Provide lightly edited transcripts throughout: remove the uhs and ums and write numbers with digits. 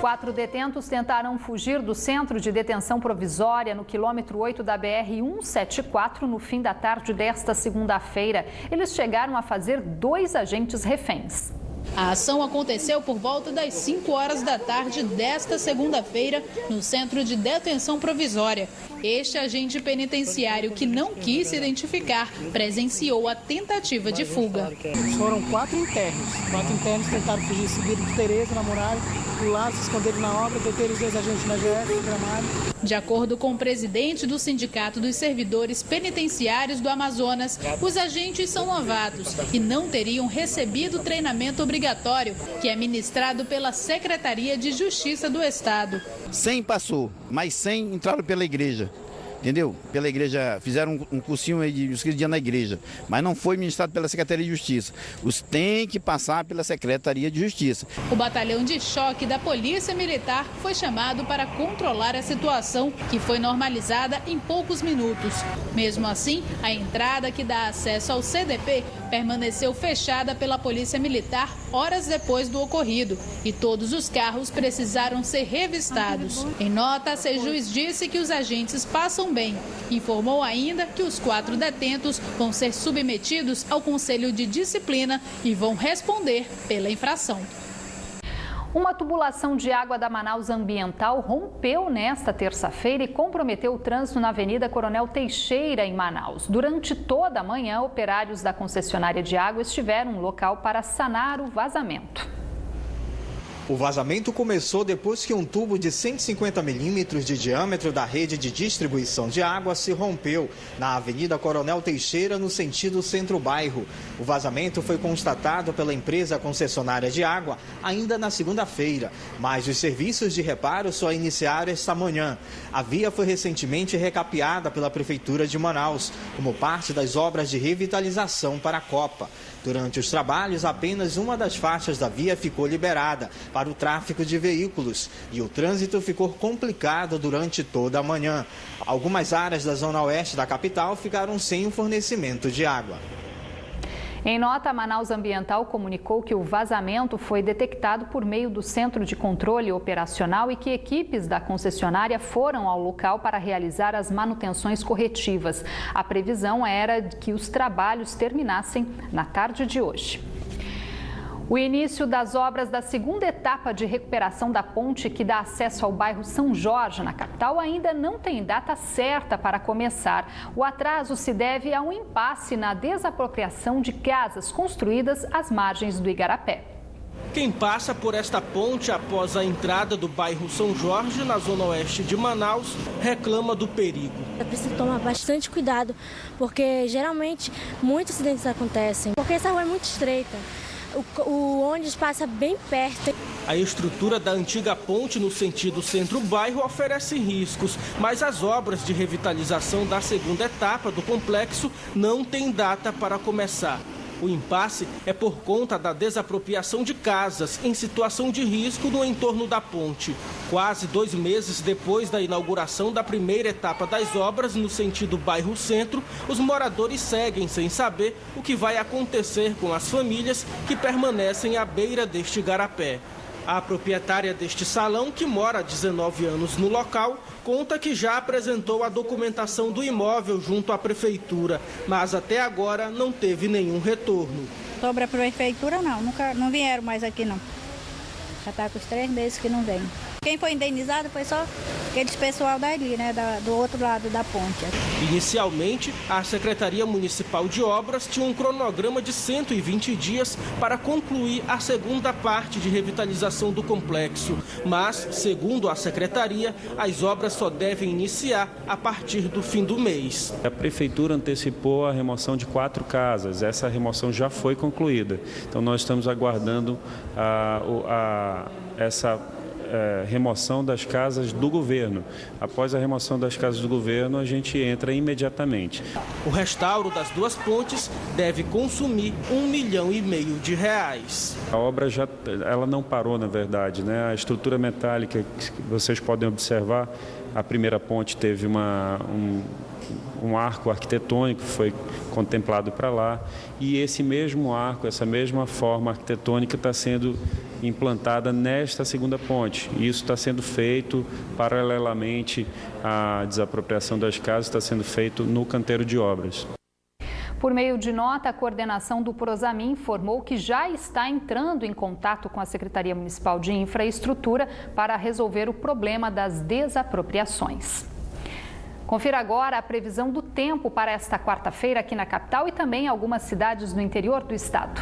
4 detentos tentaram fugir do centro de detenção provisória no quilômetro 8 da BR-174 no fim da tarde desta segunda-feira. Eles chegaram a fazer 2 agentes reféns. A ação aconteceu por volta das 5 horas da tarde desta segunda-feira no centro de detenção provisória. Este agente penitenciário, que não quis se identificar, presenciou a tentativa de fuga. Foram 4 internos. 4 internos tentaram fugir, subiram de Tereza, na muralha, pularam, se esconderam na obra, deteram os 2 agentes na GF, Gramado. De acordo com o presidente do Sindicato dos Servidores Penitenciários do Amazonas, os agentes são novatos e não teriam recebido treinamento obrigatório, que é ministrado pela Secretaria de Justiça do Estado. 100 passou, mas 100 entraram pela igreja. Entendeu? Pela igreja, fizeram um cursinho de uns 15 dias na igreja, mas não foi ministrado pela Secretaria de Justiça. Os tem que passar pela Secretaria de Justiça. O batalhão de choque da Polícia Militar foi chamado para controlar a situação, que foi normalizada em poucos minutos. Mesmo assim, a entrada que dá acesso ao CDP permaneceu fechada pela Polícia Militar horas depois do ocorrido e todos os carros precisaram ser revistados. Em nota, a Sejus disse que os agentes passam bem. Informou ainda que os 4 detentos vão ser submetidos ao Conselho de Disciplina e vão responder pela infração. Uma tubulação de água da Manaus Ambiental rompeu nesta terça-feira e comprometeu o trânsito na Avenida Coronel Teixeira, em Manaus. Durante toda a manhã, operários da concessionária de água estiveram no local para sanar o vazamento. O vazamento começou depois que um tubo de 150 milímetros de diâmetro da rede de distribuição de água se rompeu na Avenida Coronel Teixeira, no sentido centro-bairro. O vazamento foi constatado pela empresa concessionária de água ainda na segunda-feira, mas os serviços de reparo só iniciaram esta manhã. A via foi recentemente recapeada pela Prefeitura de Manaus, como parte das obras de revitalização para a Copa. Durante os trabalhos, apenas uma das faixas da via ficou liberada para o tráfego de veículos e o trânsito ficou complicado durante toda a manhã. Algumas áreas da zona oeste da capital ficaram sem o fornecimento de água. Em nota, a Manaus Ambiental comunicou que o vazamento foi detectado por meio do Centro de Controle Operacional e que equipes da concessionária foram ao local para realizar as manutenções corretivas. A previsão era que os trabalhos terminassem na tarde de hoje. O início das obras da segunda etapa de recuperação da ponte que dá acesso ao bairro São Jorge, na capital, ainda não tem data certa para começar. O atraso se deve a um impasse na desapropriação de casas construídas às margens do Igarapé. Quem passa por esta ponte após a entrada do bairro São Jorge, na zona oeste de Manaus, reclama do perigo. É preciso tomar bastante cuidado, porque geralmente muitos acidentes acontecem, porque essa rua é muito estreita. O ônibus passa bem perto. A estrutura da antiga ponte no sentido centro-bairro oferece riscos, mas as obras de revitalização da segunda etapa do complexo não têm data para começar. O impasse é por conta da desapropriação de casas em situação de risco no entorno da ponte. Quase 2 meses depois da inauguração da primeira etapa das obras no sentido bairro-centro, os moradores seguem sem saber o que vai acontecer com as famílias que permanecem à beira deste igarapé. A proprietária deste salão, que mora há 19 anos no local, conta que já apresentou a documentação do imóvel junto à prefeitura, mas até agora não teve nenhum retorno. Sobre a prefeitura, não vieram mais aqui, não. Já está com os 3 meses que não vem. Quem foi indenizado foi só aqueles pessoal dali, né, do outro lado da ponte. Inicialmente, a Secretaria Municipal de Obras tinha um cronograma de 120 dias para concluir a segunda parte de revitalização do complexo. Mas, segundo a Secretaria, as obras só devem iniciar a partir do fim do mês. A Prefeitura antecipou a remoção de 4 casas. Essa remoção já foi concluída. Então, nós estamos aguardando essa remoção das casas do governo. Após a remoção das casas do governo, a gente entra imediatamente. O restauro das 2 pontes deve consumir R$1,5 milhão de reais. A obra ela não parou, na verdade, né? A estrutura metálica que vocês podem observar, a primeira ponte teve um arco arquitetônico que foi contemplado para lá, e esse mesmo arco, essa mesma forma arquitetônica está sendo implantada nesta segunda ponte. Isso está sendo feito paralelamente à desapropriação das casas, está sendo feito no canteiro de obras. Por meio de nota, a coordenação do Prosamin informou que já está entrando em contato com a Secretaria Municipal de Infraestrutura para resolver o problema das desapropriações. Confira agora a previsão do tempo para esta quarta-feira aqui na capital e também em algumas cidades no interior do estado.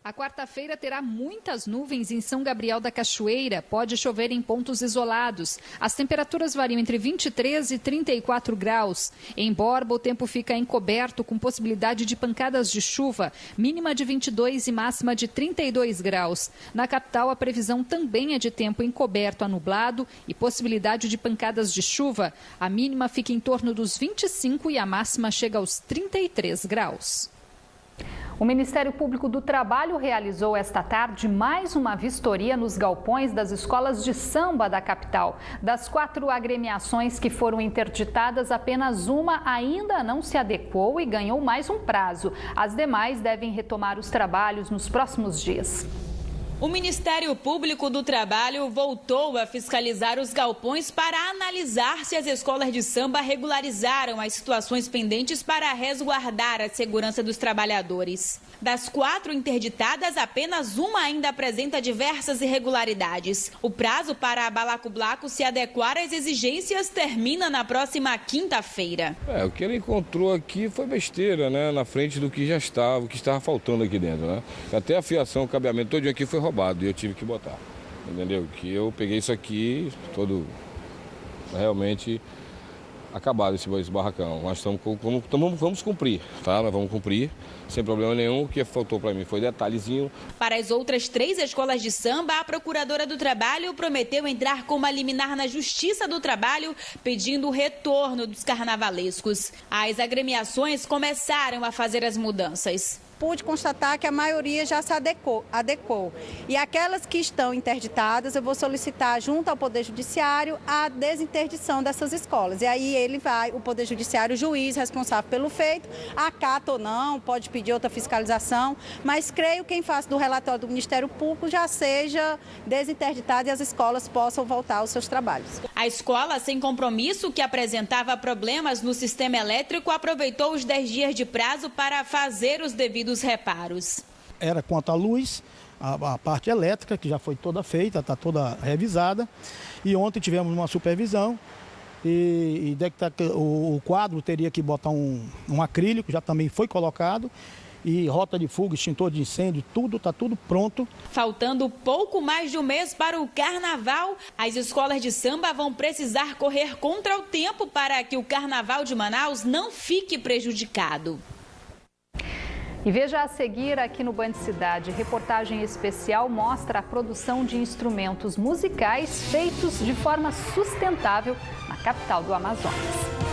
A quarta-feira terá muitas nuvens em São Gabriel da Cachoeira. Pode chover em pontos isolados. As temperaturas variam entre 23 e 34 graus. Em Borba, o tempo fica encoberto com possibilidade de pancadas de chuva, mínima de 22 e máxima de 32 graus. Na capital, a previsão também é de tempo encoberto a nublado e possibilidade de pancadas de chuva. A mínima fica em torno dos 25 e a máxima chega aos 33 graus. O Ministério Público do Trabalho realizou esta tarde mais uma vistoria nos galpões das escolas de samba da capital. Das 4 agremiações que foram interditadas, apenas uma ainda não se adequou e ganhou mais um prazo. As demais devem retomar os trabalhos nos próximos dias. O Ministério Público do Trabalho voltou a fiscalizar os galpões para analisar se as escolas de samba regularizaram as situações pendentes para resguardar a segurança dos trabalhadores. Das 4 interditadas, apenas uma ainda apresenta diversas irregularidades. O prazo para a Balacublaco se adequar às exigências termina na próxima quinta-feira. O que ele encontrou aqui foi besteira, né? Na frente do que já estava, o que estava faltando aqui dentro, né? Até a fiação, o cabeamento todo aqui foi roubado e eu tive que botar, entendeu? Que eu peguei isso aqui todo realmente acabado, esse barracão. Nós vamos cumprir, tá? Nós vamos cumprir sem problema nenhum. O que faltou para mim foi detalhezinho. Para as outras 3 escolas de samba, a Procuradora do Trabalho prometeu entrar com uma liminar na Justiça do Trabalho pedindo o retorno dos carnavalescos. As agremiações começaram a fazer as mudanças. Pude constatar que a maioria já se adequou. E aquelas que estão interditadas, eu vou solicitar junto ao Poder Judiciário a desinterdição dessas escolas. E aí o Poder Judiciário, o juiz responsável pelo feito, acata ou não, pode pedir outra fiscalização, mas creio que em face do relatório do Ministério Público já seja desinterditada e as escolas possam voltar aos seus trabalhos. A escola sem compromisso, que apresentava problemas no sistema elétrico, aproveitou os 10 dias de prazo para fazer os devidos reparos. Era quanto à luz, a parte elétrica, que já foi toda feita, está toda revisada. E ontem tivemos uma supervisão e o quadro teria que botar um acrílico, já também foi colocado. E rota de fuga, extintor de incêndio, está tudo pronto. Faltando pouco mais de um mês para o carnaval, as escolas de samba vão precisar correr contra o tempo para que o carnaval de Manaus não fique prejudicado. E veja a seguir aqui no Band Cidade, reportagem especial mostra a produção de instrumentos musicais feitos de forma sustentável na capital do Amazonas.